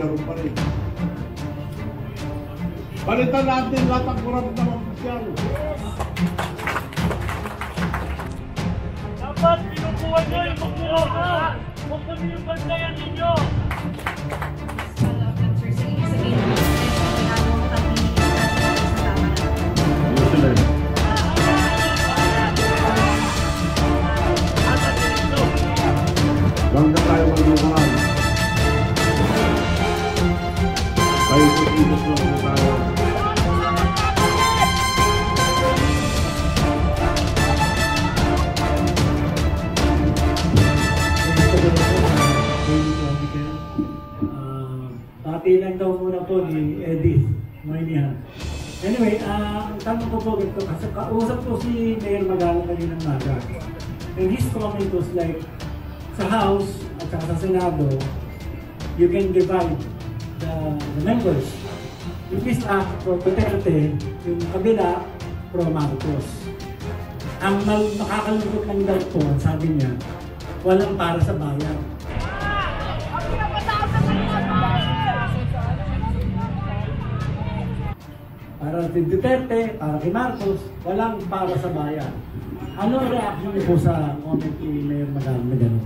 ganun pa rin. Palitan natin lahat ang kurap ng opisyal. Dapat pinukuha nyo yung magkuha. Huwag kami yung bandayan ninyo. Lang na tayo maglumahan. Kayo sa inos lang na tayo. Pati lang daw muna po ni Edith Moynihan. Anyway, ang tanong ko po ito, kasi kausap po si Mayor Magalang kanina ng maga. And his comment was like, sa House at saka sa Senado, you can divide the members. Yung isa pro Duterte, yung kabila pro Marcos. Ang makakalungkot lang daw po, sabi niya, walang para sa bayan. Para kay Duterte, para kay Marcos, walang para sa bayan. Ano ang reaction niyo po sa comment ni Mayor Magalang na gano'n?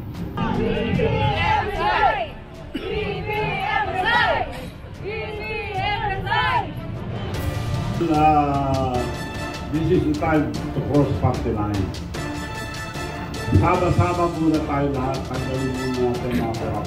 This is the time to cross party line. Sama-sama muna tayo lahat. Tanggalin muna natin mga korap.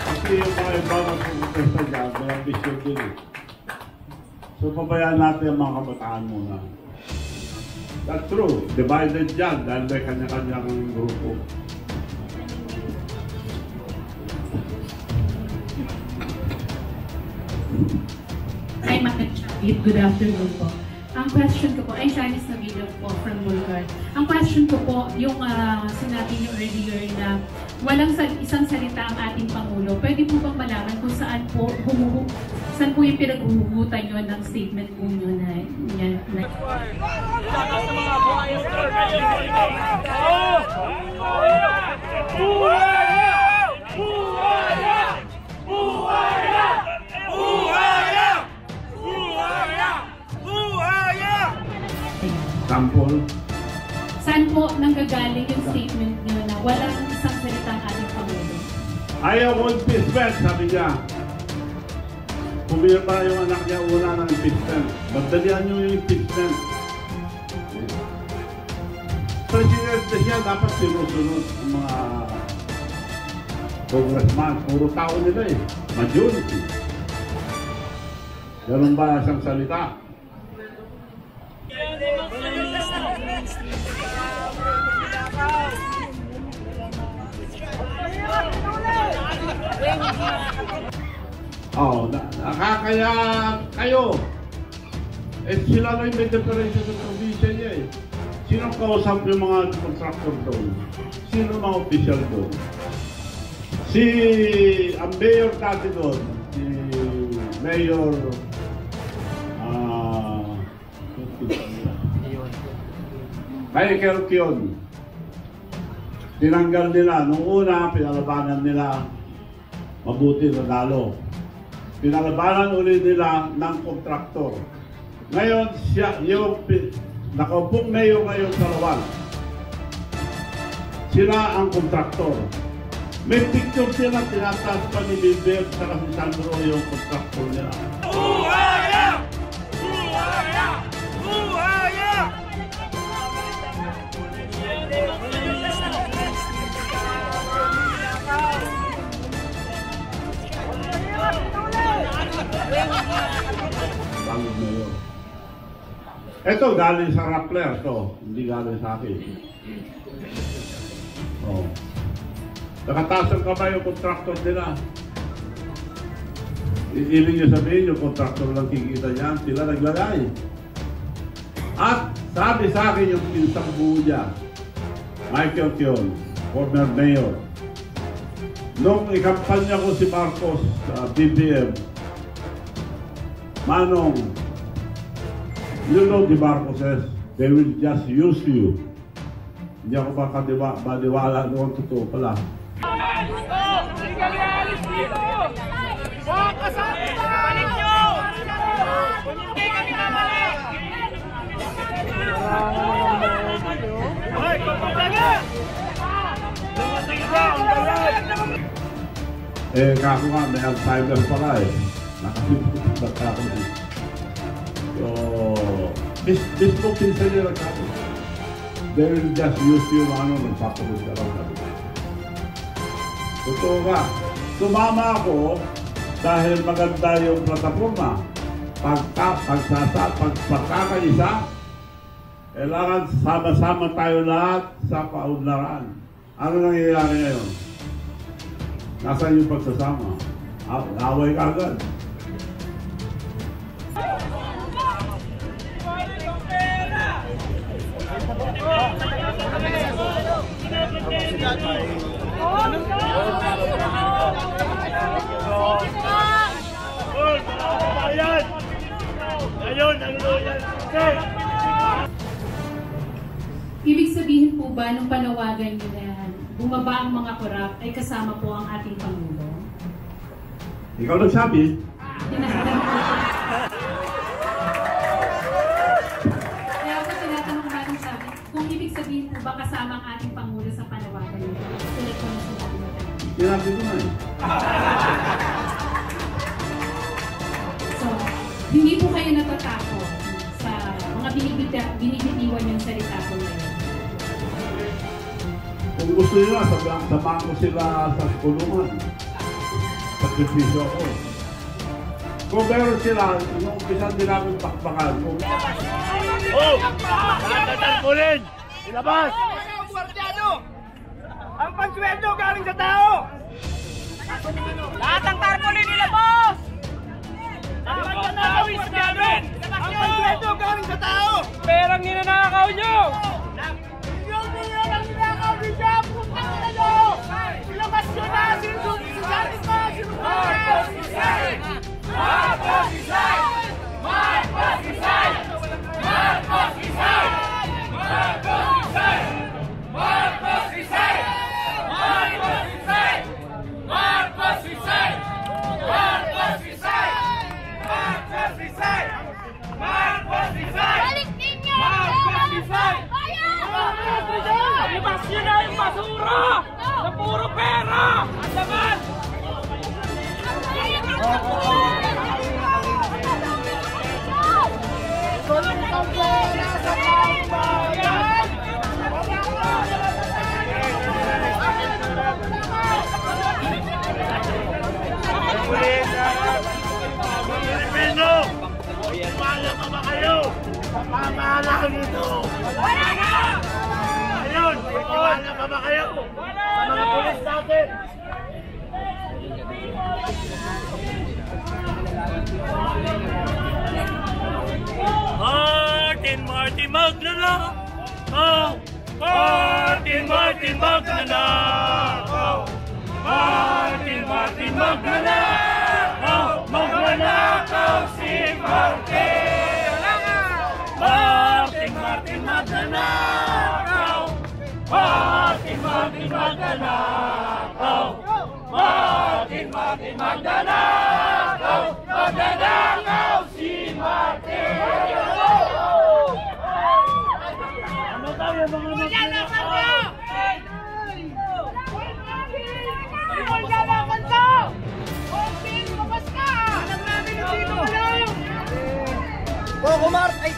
Kasi yung mga ibang magpapesta dyan, may ambisyon din eh. So pabayaan natin ang mga kabataan muna. That's true. Divided dyan dahil may kanya-kanyang grupo. Hi, Madam Chavit. Good afternoon po. Ang question ko po, ay Chinese na video po from Bulgar. Ang question ko po, yung sinabi niyo earlier na walang isang salita ang ating Pangulo. Pwede po bang malaman kung saan po yung pinaghuhugutan nyo ng statement po nyo na yan? Sample? Saan po nanggagaling yung statement nyo na walang isang salita ang ating Pangulo? Ayaw ko impeachment, sabi niya. Pumirma yung anak niya una ng impeachment. Magdalian niyo yung impeachment. Presidente siya, dapat sinusunod ang mga congressman. Puro tao nila eh. Majority. Ganun ba siyang salita? Oh, nakakaya kayo. Eh sila lang may differential sa probinsya niya eh. Sino kausap yung mga contractor doon? Sino mga official doon? Ang mayor dati doon, si Mayor Michael Kion. Tinanggal nila. Nung una, pinalabanan nila. Mabuti na lalo. Pinalabanan ulit nila ng kontraktor. Ngayon, yung nakaupong mayor ngayon sa Lawal. Sila ang kontraktor. May picture sila, tinataas pa ni Bilbert sa si Sandro yung kontraktor nila. Buhaya! Buhaya! Buhaya! Bangod na yun. Ito galing sa Rappler to, hindi galing sa akin. Oh. Nakataas ang kamay yung kontraktor nila. Ibig nyo sabihin yung kontraktor lang kikita niyan, sila naglagay. At sabi sa akin yung pinsang buo niya, Michael Kion, former mayor. Nung ikampanya ko si Marcos sa BBM, Manong, you know the Marcoses, they will just use you. Hindi ako madiwala noon, totoo pala. Hindi ka nialis dito! Huwag kasama ka! Balik nyo! Hindi ka minamalik! Hoy, kumulaga! Lumatay ka! Ang galang! Kako nga, may Alzheimer pala eh. Nakasipat ako na eh. So, mismo pinsan nila kako. They will just use you, nagpapalit ka lang. Totoo ka. Sumama ako dahil maganda yung plataforma. Pagkakaisa, kailangan sama-sama tayo lahat sa paunlaran. Ano nangyayari ngayon? Nasaan yung pagsasama? Away ka agad. Ibig sabihin po ba nung panawagan niyo na bumaba ang mga korap ay kasama po ang ating Pangulo? Ikaw nagsabi? Kaya ako tinatanong natin sa akin, kung ibig sabihin po ba kasama ang ating Pangulo sa panawagan niyo? Tulad po na sinabi mo tayo. Sinabi ko na eh. So, hindi po kayo natatakot sa mga binibitiwan niyong salita po ngayon? Kung gusto nila, samahan ko sila sa kulungan. Sakripisyo ako. Kung meron sila, yung umpisan din namin pakpakan. Tatarpulin! Ilabas! Ang pagsweldo galing sa tao! Lahat ng tarpulin ilabas! Ang pagsweldo galing sa tao! Perang ninanakaw nyo! Yung ninanakaw nyo! Putang ina nyo! Ilabas nyo na! Sinusulit mo! Marcos Isay! Marcos Isay! Marcos Isay! Marcos Isay! Marcos Isay! Marcos Isay! Marcos Isay! Marcos Isay! Marcos Isay! Marcos Isay! Marcos Isay! Balik ninyo! Marcos Isay! Marcos Isay! Ibas nyo na yung basura! Na puro pera! At naman! Tulong kang pera sa pambayan! Pilipino! Pamala pa ba kayo? Pamala ko dito! Wala na! Ayun! Pamala pa ba kayo? Sa mga pulis natin! Martin magnanakaw! Martin magnanakaw! Martin magnanakaw! Magnanakaw si Martin! Martin magnanakaw! Martin magnanakaw! Martin magnanakaw! Magnanakaw si Martin! Ano tayo mga magnanakaw? Magalaman to! Opin, lumabas ka! Alam namin yung dito ka lang! Coco Mart! Ay!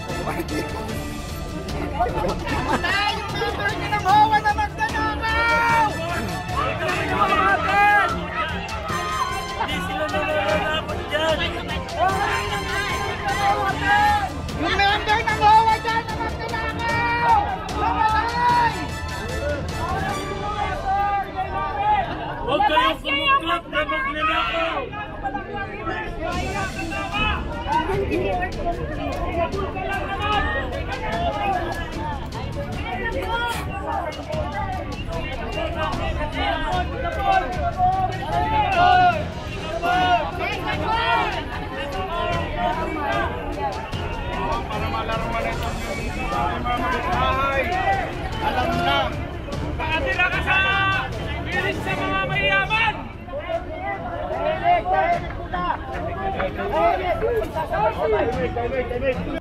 Patay yung number niya ng hawa na magnanakaw! Hindi sila nalalaman dyan! Yung number ng hawa dyan na magnanakaw! Patay! Huwag kayong kumuklap na magnanakaw! Timing, timing, timing.